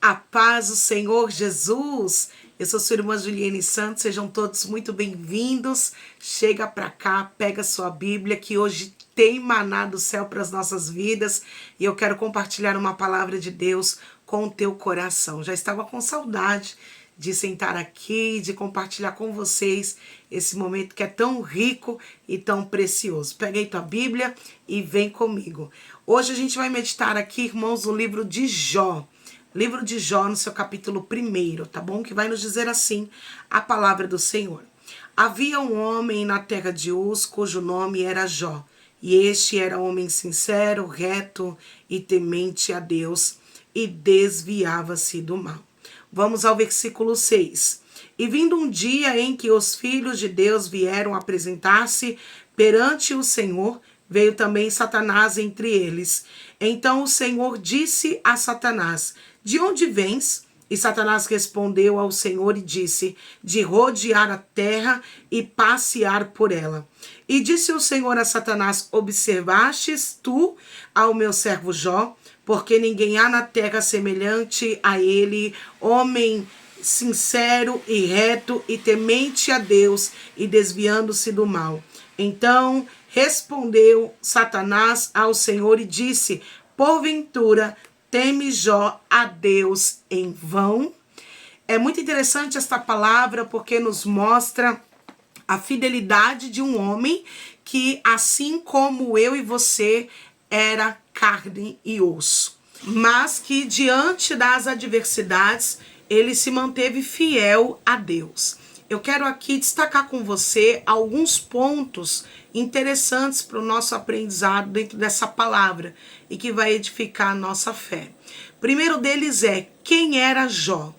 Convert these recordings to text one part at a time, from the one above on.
A paz do Senhor Jesus. Eu sou sua irmã Juliane Santos, sejam todos muito bem-vindos. Chega pra cá, pega sua Bíblia, que hoje tem maná do céu para as nossas vidas e eu quero compartilhar uma palavra de Deus com o teu coração. Já estava com saudade de sentar aqui, de compartilhar com vocês esse momento que é tão rico e tão precioso. Pega aí tua Bíblia e vem comigo. Hoje a gente vai meditar aqui, irmãos, no livro de Jó. Livro de Jó, no seu capítulo 1, tá bom? Que vai nos dizer assim a palavra do Senhor. Havia um homem na terra de Uz, cujo nome era Jó. E este era homem sincero, reto e temente a Deus, e desviava-se do mal. Vamos ao versículo 6. E vindo um dia em que os filhos de Deus vieram apresentar-se perante o Senhor, veio também Satanás entre eles. Então o Senhor disse a Satanás: de onde vens? E Satanás respondeu ao Senhor e disse: de rodear a terra e passear por ela. E disse o Senhor a Satanás: observastes tu ao meu servo Jó? Porque ninguém há na terra semelhante a ele, homem sincero e reto e temente a Deus e desviando-se do mal. Então respondeu Satanás ao Senhor e disse: porventura teme Jó a Deus em vão? É muito interessante esta palavra porque nos mostra a fidelidade de um homem que, assim como eu e você, era carne e osso, mas que diante das adversidades ele se manteve fiel a Deus. Eu quero aqui destacar com você alguns pontos interessantes para o nosso aprendizado dentro dessa palavra e que vai edificar a nossa fé. O primeiro deles é: quem era Jó?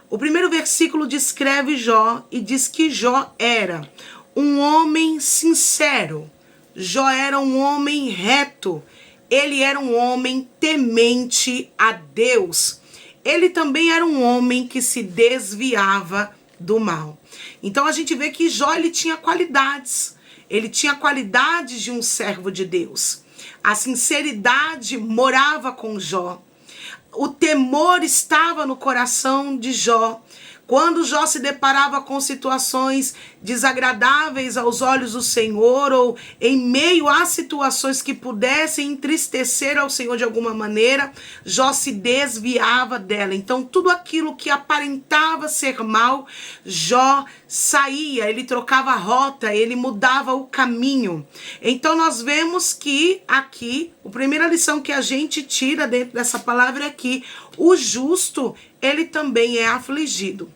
O primeiro versículo descreve Jó e diz que Jó era um homem sincero. Jó era um homem reto. Ele era um homem temente a Deus. Ele também era um homem que se desviava do mal. Então a gente vê que Jó ele tinha qualidades. Ele tinha qualidades de um servo de Deus. A sinceridade morava com Jó. O temor estava no coração de Jó. Quando Jó se deparava com situações desagradáveis aos olhos do Senhor, ou em meio a situações que pudessem entristecer ao Senhor de alguma maneira, Jó se desviava dela. Então tudo aquilo que aparentava ser mal, Jó saía, ele trocava a rota, ele mudava o caminho. Então nós vemos que aqui, a primeira lição que a gente tira dentro dessa palavra é que o justo, ele também é afligido.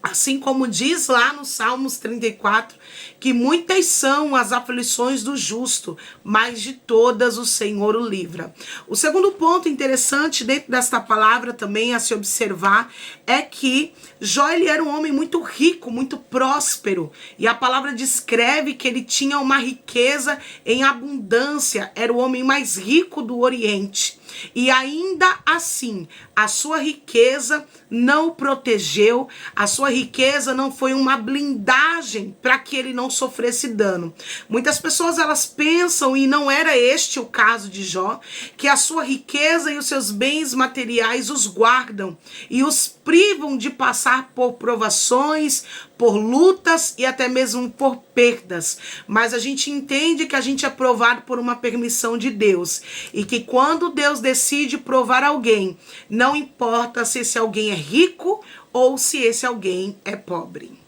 Assim como diz lá no Salmos 34, que muitas são as aflições do justo, mas de todas o Senhor o livra. O segundo ponto interessante dentro desta palavra também a se observar é que Jó ele era um homem muito rico, muito próspero. E a palavra descreve que ele tinha uma riqueza em abundância, era o homem mais rico do Oriente. E ainda assim, a sua riqueza não o protegeu, a sua riqueza não foi uma blindagem para que ele não sofresse dano. Muitas pessoas elas pensam, e não era este o caso de Jó, que a sua riqueza e os seus bens materiais os guardam e os privam de passar por provações, por lutas e até mesmo por perdas. Mas a gente entende que a gente é provado por uma permissão de Deus. E que quando Deus decide provar alguém, não importa se esse alguém é rico ou se esse alguém é pobre.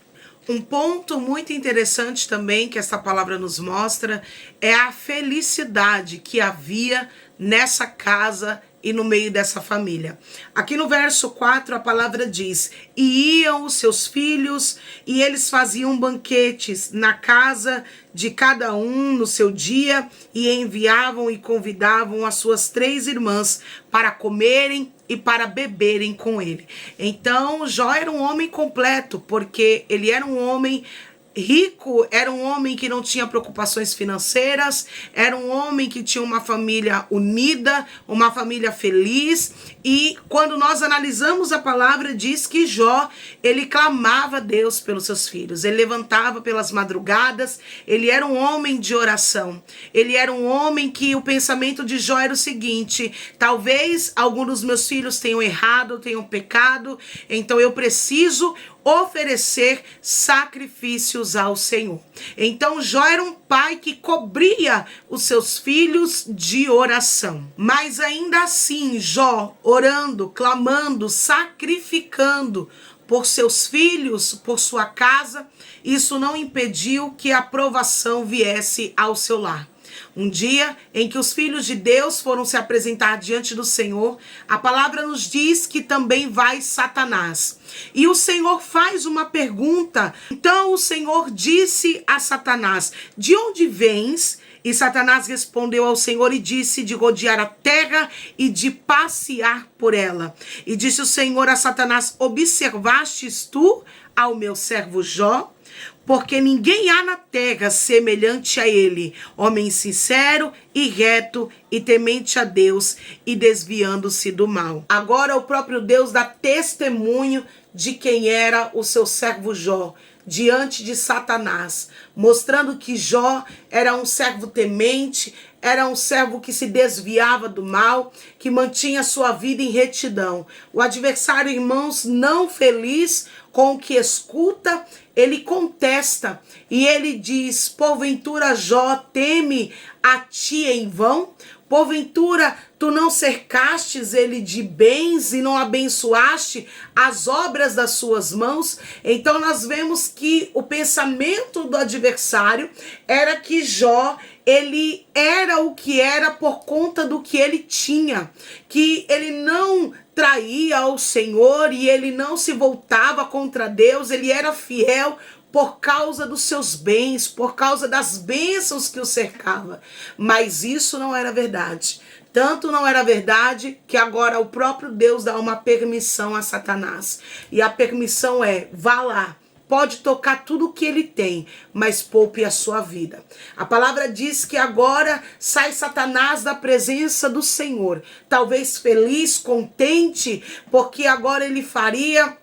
Um ponto muito interessante também que essa palavra nos mostra é a felicidade que havia nessa casa e no meio dessa família. Aqui no verso 4 a palavra diz: e iam os seus filhos e eles faziam banquetes na casa de cada um no seu dia e enviavam e convidavam as suas 3 irmãs para comerem e para beberem com ele. Então Jó era um homem completo, porque ele era um homem rico era um homem que não tinha preocupações financeiras, era um homem que tinha uma família unida, uma família feliz. E quando nós analisamos a palavra, diz que Jó, ele clamava a Deus pelos seus filhos, ele levantava pelas madrugadas, ele era um homem de oração, ele era um homem que o pensamento de Jó era o seguinte: talvez algum dos meus filhos tenham errado, tenham pecado, então eu preciso oferecer sacrifícios ao Senhor. Então Jó era um pai que cobria os seus filhos de oração. Mas ainda assim, Jó orando, clamando, sacrificando por seus filhos, por sua casa, isso não impediu que a aprovação viesse ao seu lar. Um dia em que os filhos de Deus foram se apresentar diante do Senhor, a palavra nos diz que também vai Satanás. E o Senhor faz uma pergunta. Então o Senhor disse a Satanás: de onde vens? E Satanás respondeu ao Senhor e disse: de rodear a terra e de passear por ela. E disse o Senhor a Satanás: observastes tu ao meu servo Jó? Porque ninguém há na terra semelhante a ele, homem sincero e reto e temente a Deus e desviando-se do mal. Agora o próprio Deus dá testemunho de quem era o seu servo Jó diante de Satanás, mostrando que Jó era um servo temente, era um servo que se desviava do mal, que mantinha sua vida em retidão. O adversário, irmãos, não feliz com o que escuta, ele contesta e ele diz: porventura Jó teme a ti em vão? Porventura tu não cercastes ele de bens e não abençoaste as obras das suas mãos? Então nós vemos que o pensamento do adversário era que Jó, ele era o que era por conta do que ele tinha, que ele não traía ao Senhor e ele não se voltava contra Deus, ele era fiel por causa dos seus bens, por causa das bênçãos que o cercava. Mas isso não era verdade. Tanto não era verdade que agora o próprio Deus dá uma permissão a Satanás. E a permissão é: vá lá. Pode tocar tudo o que ele tem, mas poupe a sua vida. A palavra diz que agora sai Satanás da presença do Senhor. Talvez feliz, contente, porque agora ele faria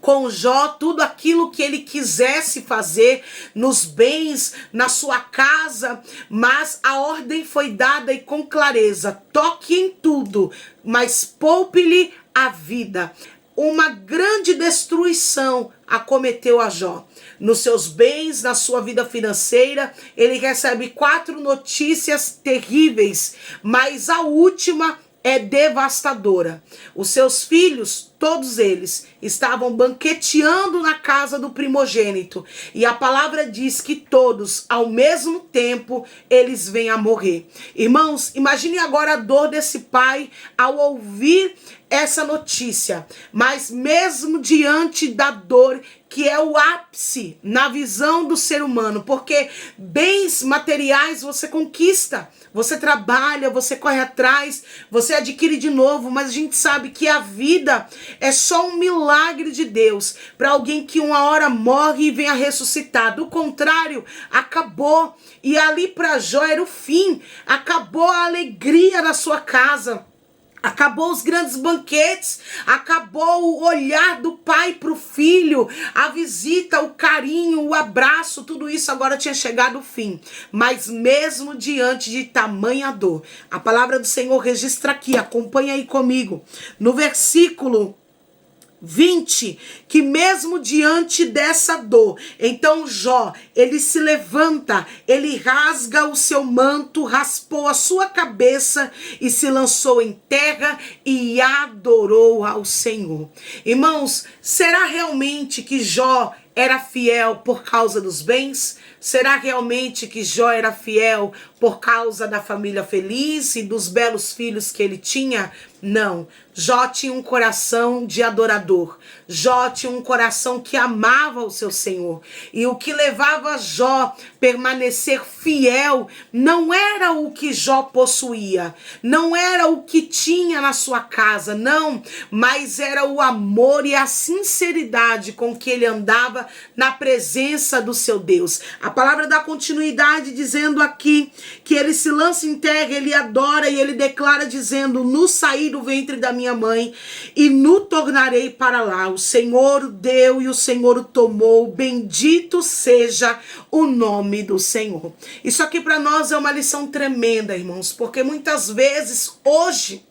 com Jó tudo aquilo que ele quisesse fazer nos bens, na sua casa, mas a ordem foi dada e com clareza: toque em tudo, mas poupe-lhe a vida. Uma grande destruição acometeu a Jó. Nos seus bens, na sua vida financeira, ele recebe 4 notícias terríveis, mas a última é devastadora. Os seus filhos, todos eles, estavam banqueteando na casa do primogênito. E a palavra diz que todos, ao mesmo tempo, eles vêm a morrer. Irmãos, imagine agora a dor desse pai ao ouvir essa notícia. Mas mesmo diante da dor, que é o ápice na visão do ser humano, porque bens materiais você conquista, você trabalha, você corre atrás, você adquire de novo, mas a gente sabe que a vida é só um milagre de Deus para alguém que uma hora morre e vem a ressuscitar. Do contrário, acabou. E ali para Jó era o fim, acabou a alegria na sua casa. Acabou os grandes banquetes, acabou o olhar do pai para o filho, a visita, o carinho, o abraço, tudo isso agora tinha chegado ao fim. Mas mesmo diante de tamanha dor, a palavra do Senhor registra aqui, acompanha aí comigo, no versículo 20, que mesmo diante dessa dor, então Jó, ele se levanta, ele rasga o seu manto, raspou a sua cabeça e se lançou em terra e adorou ao Senhor. Irmãos, será realmente que Jó era fiel por causa dos bens? Será realmente que Jó era fiel por causa da família feliz e dos belos filhos que ele tinha? Não. Jó tinha um coração de adorador. Jó tinha um coração que amava o seu Senhor. E o que levava Jó a permanecer fiel não era o que Jó possuía, não era o que tinha na sua casa, não, mas era o amor e a sinceridade com que ele andava na presença do seu Deus. A palavra dá continuidade dizendo aqui que ele se lança em terra, ele adora e ele declara dizendo: no saí do ventre da minha mãe e no tornarei para lá. O Senhor o deu e o Senhor o tomou. Bendito seja o nome do Senhor. Isso aqui para nós é uma lição tremenda, irmãos, porque muitas vezes hoje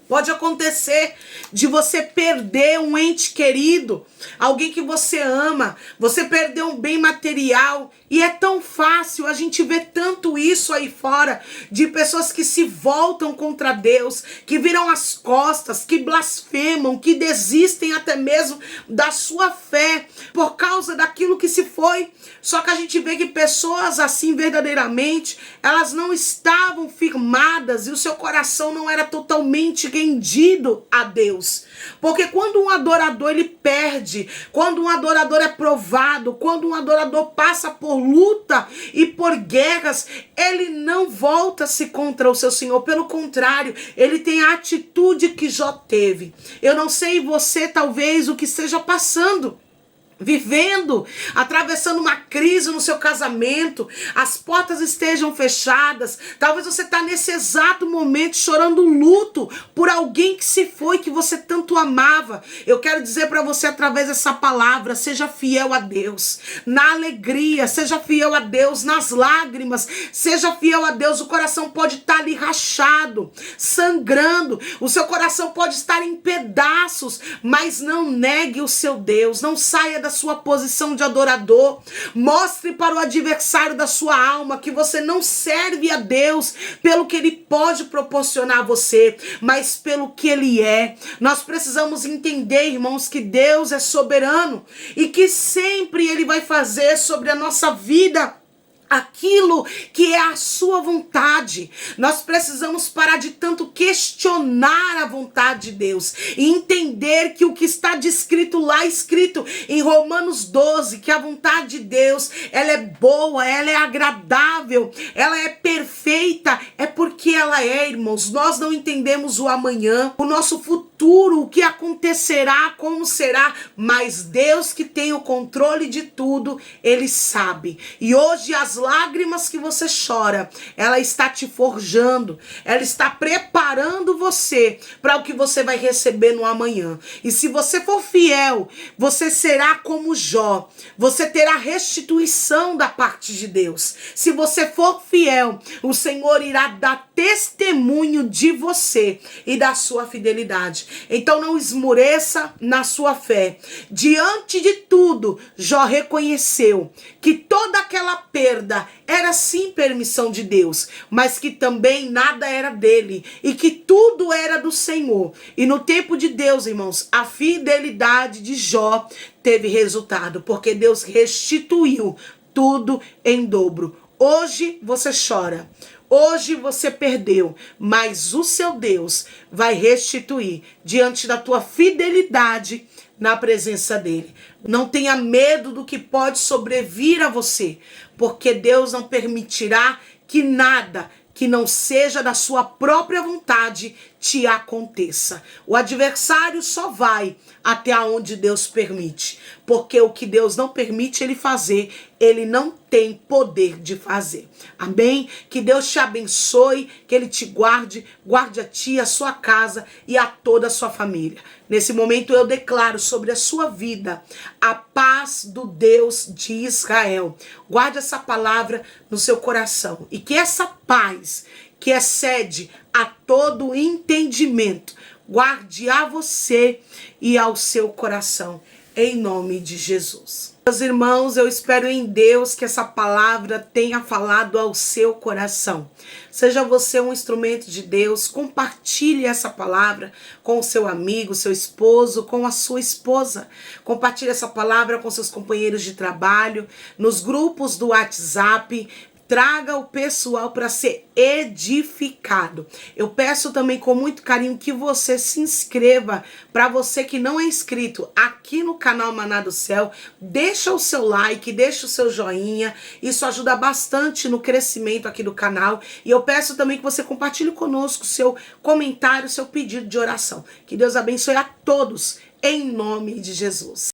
pode acontecer de você perder um ente querido, alguém que você ama, você perder um bem material. E é tão fácil, a gente vê tanto isso aí fora, de pessoas que se voltam contra Deus, que viram as costas, que blasfemam, que desistem até mesmo da sua fé, por causa daquilo que se foi. Só que a gente vê que pessoas assim, verdadeiramente, elas não estavam firmadas e o seu coração não era totalmente rendido a Deus. Porque quando um adorador ele perde, quando um adorador é provado, quando um adorador passa por luta e por guerras, ele não volta-se contra o seu Senhor. Pelo contrário, ele tem a atitude que Jó teve. Eu não sei você, talvez, o que esteja passando, vivendo, atravessando uma crise no seu casamento, as portas estejam fechadas, talvez você está nesse exato momento chorando luto por alguém que se foi, que você tanto amava. Eu quero dizer para você através dessa palavra: seja fiel a Deus na alegria, seja fiel a Deus nas lágrimas, seja fiel a Deus. O coração pode estar ali rachado, sangrando, o seu coração pode estar em pedaços, mas não negue o seu Deus, não saia da sua posição de adorador. Mostre para o adversário da sua alma que você não serve a Deus pelo que ele pode proporcionar a você, mas pelo que ele é. Nós precisamos entender, irmãos, que Deus é soberano e que sempre ele vai fazer sobre a nossa vida aquilo que é a sua vontade. Nós precisamos parar de tanto questionar a vontade de Deus e entender que o que está descrito lá, escrito em Romanos 12, que a vontade de Deus, ela é boa, ela é agradável, ela é perfeita, é porque ela é, irmãos. Nós não entendemos o amanhã, o nosso futuro, o que acontecerá, como será, mas Deus, que tem o controle de tudo, ele sabe. E hoje as lágrimas que você chora, ela está te forjando, ela está preparando você para o que você vai receber no amanhã. E se você for fiel, você será como Jó, você terá restituição da parte de Deus. Se você for fiel, o Senhor irá dar testemunho de você e da sua fidelidade. Então não esmoreça na sua fé. Diante de tudo, Jó reconheceu que toda aquela perda era sim permissão de Deus, mas que também nada era dele e que tudo era do Senhor. E no tempo de Deus, irmãos, a fidelidade de Jó teve resultado, porque Deus restituiu tudo em dobro. Hoje você chora, hoje você perdeu, mas o seu Deus vai restituir diante da tua fidelidade na presença dele. Não tenha medo do que pode sobrevir a você, porque Deus não permitirá que nada que não seja da sua própria vontade te aconteça. O adversário só vai até onde Deus permite, porque o que Deus não permite ele fazer, ele não tem poder de fazer. Amém? Que Deus te abençoe, que ele te guarde, guarde a ti, a sua casa e a toda a sua família. Nesse momento eu declaro sobre a sua vida a paz do Deus de Israel. Guarde essa palavra no seu coração e que essa paz que excede a todo entendimento guarde a você e ao seu coração, em nome de Jesus. Meus irmãos, eu espero em Deus que essa palavra tenha falado ao seu coração. Seja você um instrumento de Deus, compartilhe essa palavra com o seu amigo, seu esposo, com a sua esposa. Compartilhe essa palavra com seus companheiros de trabalho, nos grupos do WhatsApp. Traga o pessoal para ser edificado. Eu peço também com muito carinho que você se inscreva. Para você que não é inscrito aqui no canal Maná do Céu, deixa o seu like, deixa o seu joinha. Isso ajuda bastante no crescimento aqui do canal. E eu peço também que você compartilhe conosco o seu comentário, o seu pedido de oração. Que Deus abençoe a todos, em nome de Jesus.